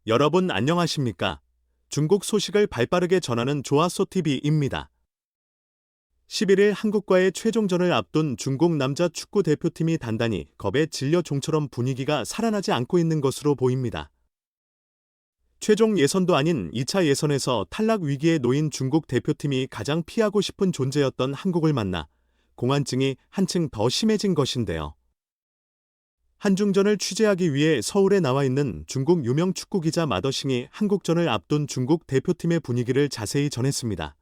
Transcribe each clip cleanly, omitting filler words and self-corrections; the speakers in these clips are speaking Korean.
여러분 안녕하십니까? 중국 소식을 발빠르게 전하는 조아소TV입니다. 11일 한국과의 최종전을 앞둔 중국 남자 축구 대표팀이 단단히 겁에 질려 종처럼 분위기가 살아나지 않고 있는 것으로 보입니다. 최종 예선도 아닌 2차 예선에서 탈락 위기에 놓인 중국 대표팀이 가장 피하고 싶은 존재였던 한국을 만나 공황증이 한층 더 심해진 것인데요. 한중전을 취재하기 위해 서울에 나와 있는 중국 유명 축구 기자 마더싱이 한국전을 앞둔 중국 대표팀의 분위기를 자세히 전했습니다.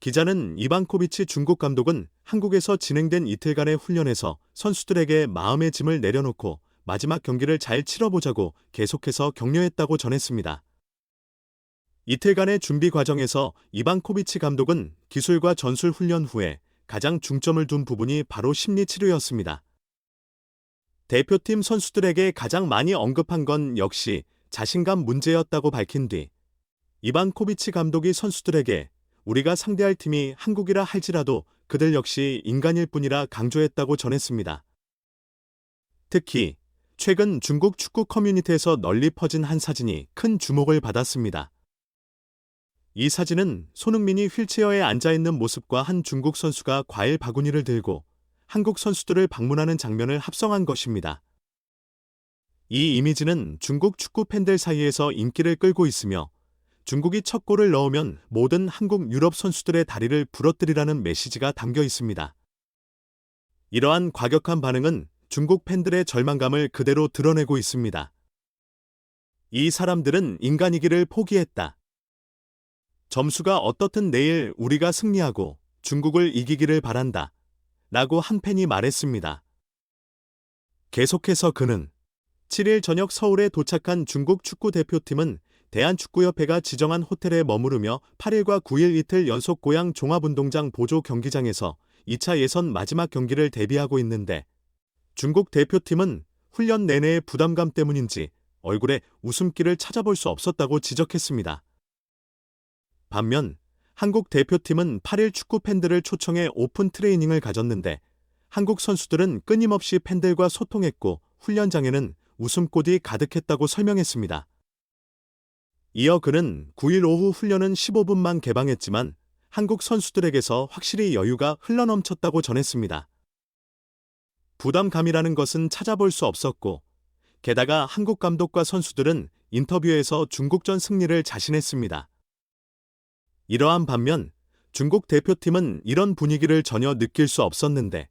기자는 이방코비치 중국 감독은 한국에서 진행된 이틀간의 훈련에서 선수들에게 마음의 짐을 내려놓고 마지막 경기를 잘 치러보자고 계속해서 격려했다고 전했습니다. 이틀간의 준비 과정에서 이방코비치 감독은 기술과 전술 훈련 후에 가장 중점을 둔 부분이 바로 심리 치료였습니다. 대표팀 선수들에게 가장 많이 언급한 건 역시 자신감 문제였다고 밝힌 뒤 이반코비치 감독이 선수들에게 우리가 상대할 팀이 한국이라 할지라도 그들 역시 인간일 뿐이라 강조했다고 전했습니다. 특히 최근 중국 축구 커뮤니티에서 널리 퍼진 한 사진이 큰 주목을 받았습니다. 이 사진은 손흥민이 휠체어에 앉아있는 모습과 한 중국 선수가 과일 바구니를 들고 한국 선수들을 방문하는 장면을 합성한 것입니다. 이 이미지는 중국 축구 팬들 사이에서 인기를 끌고 있으며 중국이 첫 골을 넣으면 모든 한국 유럽 선수들의 다리를 부러뜨리라는 메시지가 담겨 있습니다. 이러한 과격한 반응은 중국 팬들의 절망감을 그대로 드러내고 있습니다. 이 사람들은 인간이기를 포기했다. 점수가 어떻든 내일 우리가 승리하고 중국을 이기기를 바란다. 라고 한 팬이 말했습니다. 계속해서 그는 7일 저녁 서울에 도착한 중국 축구 대표팀은 대한축구협회가 지정한 호텔에 머무르며 8일과 9일 이틀 연속 고양 종합운동장 보조 경기장에서 2차 예선 마지막 경기를 대비하고 있는데 중국 대표팀은 훈련 내내의 부담감 때문인지 얼굴에 웃음기를 찾아볼 수 없었다고 지적했습니다. 반면 한국 대표팀은 8일 축구 팬들을 초청해 오픈 트레이닝을 가졌는데 한국 선수들은 끊임없이 팬들과 소통했고 훈련장에는 웃음꽃이 가득했다고 설명했습니다. 이어 그는 9일 오후 훈련은 15분만 개방했지만 한국 선수들에게서 확실히 여유가 흘러넘쳤다고 전했습니다. 부담감이라는 것은 찾아볼 수 없었고 게다가 한국 감독과 선수들은 인터뷰에서 중국전 승리를 자신했습니다. 이러한 반면 중국 대표팀은 이런 분위기를 전혀 느낄 수 없었는데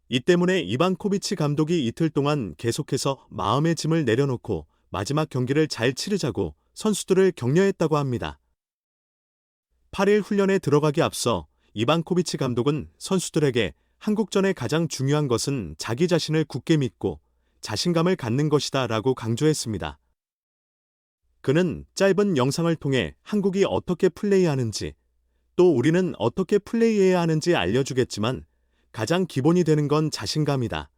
이 때문에 이반코비치 감독이 이틀 동안 계속해서 마음의 짐을 내려놓고 마지막 경기를 잘 치르자고 선수들을 격려했다고 합니다. 8일 훈련에 들어가기 앞서 이반코비치 감독은 선수들에게 한국전의 가장 중요한 것은 자기 자신을 굳게 믿고 자신감을 갖는 것이다 라고 강조했습니다. 그는 짧은 영상을 통해 한국이 어떻게 플레이하는지 또 우리는 어떻게 플레이해야 하는지 알려주겠지만 가장 기본이 되는 건 자신감이다.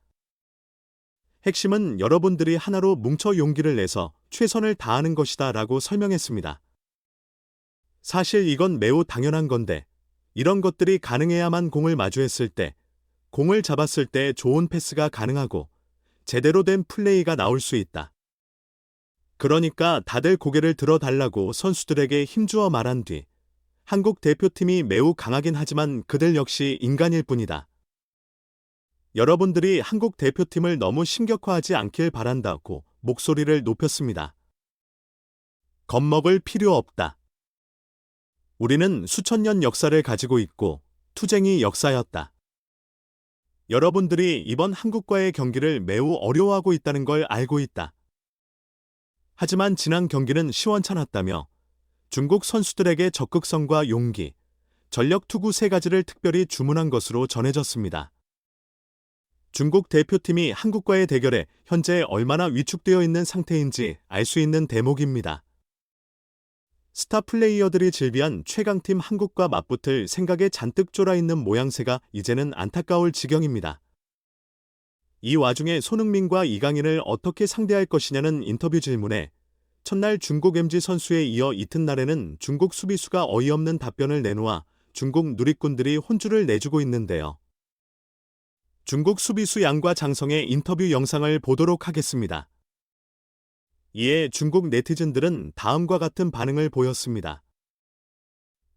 핵심은 여러분들이 하나로 뭉쳐 용기를 내서 최선을 다하는 것이다 라고 설명했습니다. 사실 이건 매우 당연한 건데 이런 것들이 가능해야만 공을 마주했을 때, 공을 잡았을 때 좋은 패스가 가능하고 제대로 된 플레이가 나올 수 있다. 그러니까 다들 고개를 들어달라고 선수들에게 힘주어 말한 뒤 한국 대표팀이 매우 강하긴 하지만 그들 역시 인간일 뿐이다. 여러분들이 한국 대표팀을 너무 심격화하지 않길 바란다고 목소리를 높였습니다. 겁먹을 필요 없다. 우리는 수천 년 역사를 가지고 있고 투쟁이 역사였다. 여러분들이 이번 한국과의 경기를 매우 어려워하고 있다는 걸 알고 있다. 하지만 지난 경기는 시원찮았다며 중국 선수들에게 적극성과 용기, 전력 투구 3가지를 특별히 주문한 것으로 전해졌습니다. 중국 대표팀이 한국과의 대결에 현재 얼마나 위축되어 있는 상태인지 알 수 있는 대목입니다. 스타 플레이어들이 질비한 최강팀 한국과 맞붙을 생각에 잔뜩 쫄아있는 모양새가 이제는 안타까울 지경입니다. 이 와중에 손흥민과 이강인을 어떻게 상대할 것이냐는 인터뷰 질문에 첫날 중국 MZ 선수에 이어 이튿날에는 중국 수비수가 어이없는 답변을 내놓아 중국 누리꾼들이 혼쭐을 내주고 있는데요. 중국 수비수 양과 장성의 인터뷰 영상을 보도록 하겠습니다. 이에 중국 네티즌들은 다음과 같은 반응을 보였습니다.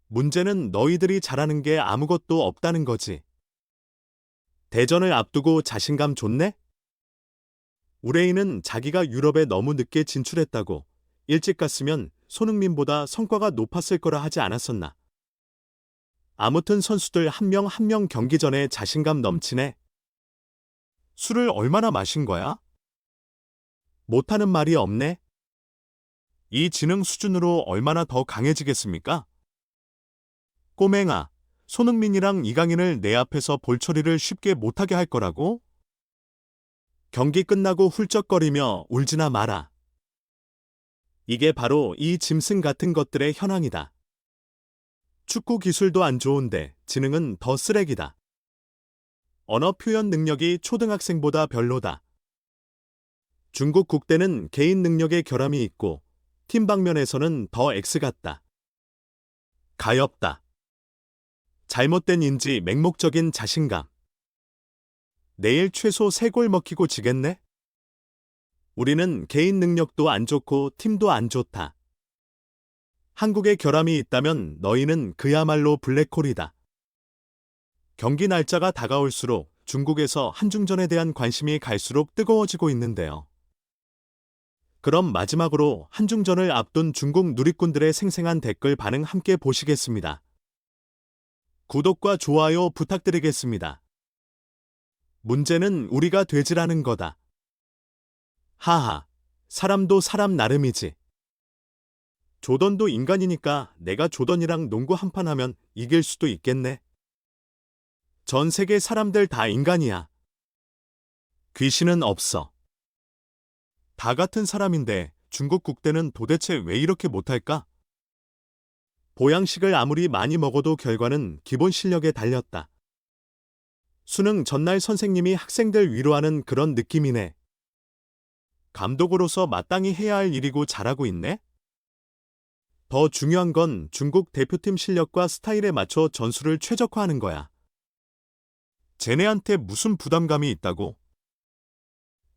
문제는 너희들이 잘하는 게 아무것도 없다는 거지. 대전을 앞두고 자신감 좋네? 우레인은 자기가 유럽에 너무 늦게 진출했다고 일찍 갔으면 손흥민보다 성과가 높았을 거라 하지 않았었나. 아무튼 선수들 한 명 한 명 경기 전에 자신감 넘치네. 술을 얼마나 마신 거야? 못하는 말이 없네. 이 지능 수준으로 얼마나 더 강해지겠습니까? 꼬맹아, 손흥민이랑 이강인을 내 앞에서 볼처리를 쉽게 못하게 할 거라고? 경기 끝나고 훌쩍거리며 울지나 마라. 이게 바로 이 짐승 같은 것들의 현황이다. 축구 기술도 안 좋은데 지능은 더 쓰레기다. 언어 표현 능력이 초등학생보다 별로다. 중국 국대는 개인 능력의 결함이 있고 팀 방면에서는 더 X 같다. 가엾다. 잘못된 인지 맹목적인 자신감. 내일 최소 3골 먹히고 지겠네? 우리는 개인 능력도 안 좋고 팀도 안 좋다. 한국에 결함이 있다면 너희는 그야말로 블랙홀이다. 경기 날짜가 다가올수록 중국에서 한중전에 대한 관심이 갈수록 뜨거워지고 있는데요. 그럼 마지막으로 한중전을 앞둔 중국 누리꾼들의 생생한 댓글 반응 함께 보시겠습니다. 구독과 좋아요 부탁드리겠습니다. 문제는 우리가 되지라는 거다. 하하, 사람도 사람 나름이지. 조던도 인간이니까 내가 조던이랑 농구 한판 하면 이길 수도 있겠네. 전 세계 사람들 다 인간이야. 귀신은 없어. 다 같은 사람인데 중국 국대는 도대체 왜 이렇게 못할까? 보양식을 아무리 많이 먹어도 결과는 기본 실력에 달렸다. 수능 전날 선생님이 학생들 위로하는 그런 느낌이네. 감독으로서 마땅히 해야 할 일이고 잘하고 있네? 더 중요한 건 중국 대표팀 실력과 스타일에 맞춰 전술을 최적화하는 거야. 쟤네한테 무슨 부담감이 있다고?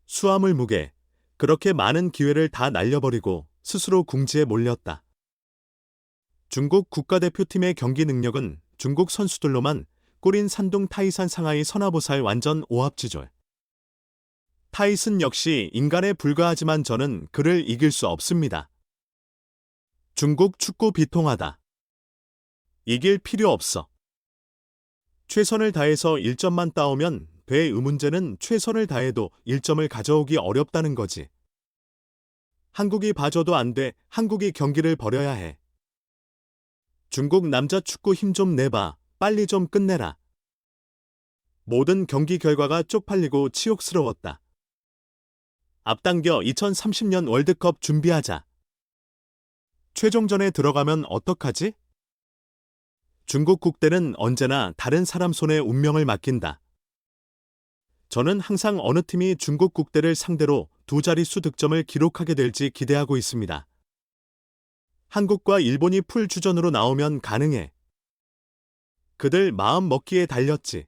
수화물 무게, 그렇게 많은 기회를 다 날려버리고 스스로 궁지에 몰렸다. 중국 국가대표팀의 경기 능력은 중국 선수들로만 꿀인 산둥 타이산 상하이 선화보살 완전 오합지졸. 타이슨 역시 인간에 불과하지만 저는 그를 이길 수 없습니다. 중국 축구 비통하다. 이길 필요 없어. 최선을 다해서 1점만 따오면 돼. 이 문제는 최선을 다해도 1점을 가져오기 어렵다는 거지. 한국이 봐줘도 안 돼. 한국이 경기를 벌여야 해. 중국 남자 축구 힘 좀 내봐. 빨리 좀 끝내라. 모든 경기 결과가 쪽팔리고 치욕스러웠다. 앞당겨 2030년 월드컵 준비하자. 최종전에 들어가면 어떡하지? 중국 국대는 언제나 다른 사람 손에 운명을 맡긴다. 저는 항상 어느 팀이 중국 국대를 상대로 두 자릿수 득점을 기록하게 될지 기대하고 있습니다. 한국과 일본이 풀 주전으로 나오면 가능해. 그들 마음 먹기에 달렸지.